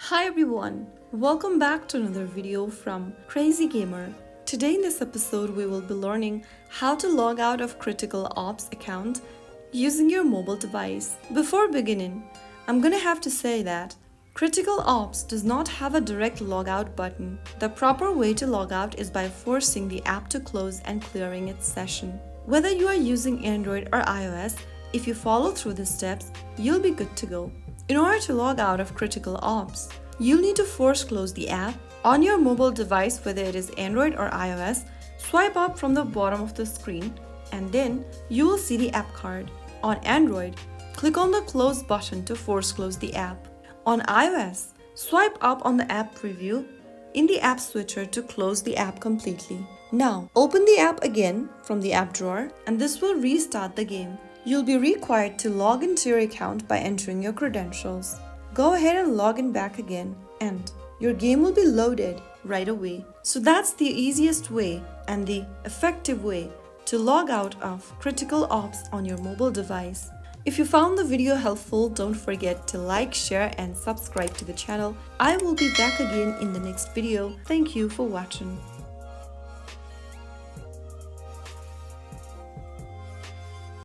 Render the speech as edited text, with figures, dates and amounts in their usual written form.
Hi everyone, welcome back to another video from Crazy Gamer. Today in this episode we will be learning how to log out of Critical Ops account using your mobile device. Before beginning, I'm gonna have to say that Critical Ops does not have a direct logout button. The proper way to log out is by forcing the app to close and clearing its session. Whether you are using Android or iOS, if you follow through the steps, you'll be good to go. In order to log out of Critical Ops, you'll need to force close the app. On your mobile device, whether it is Android or iOS, swipe up from the bottom of the screen and then you will see the app card. On Android, click on the close button to force close the app. On iOS, swipe up on the app preview in the app switcher to close the app completely. Now, open the app again from the app drawer and this will restart the game. You'll be required to log into your account by entering your credentials. Go ahead and log in back again and your game will be loaded right away. So that's the easiest way and the effective way to log out of Critical Ops on your mobile device. If you found the video helpful, don't forget to like, share and subscribe to the channel. I will be back again in the next video. Thank you for watching.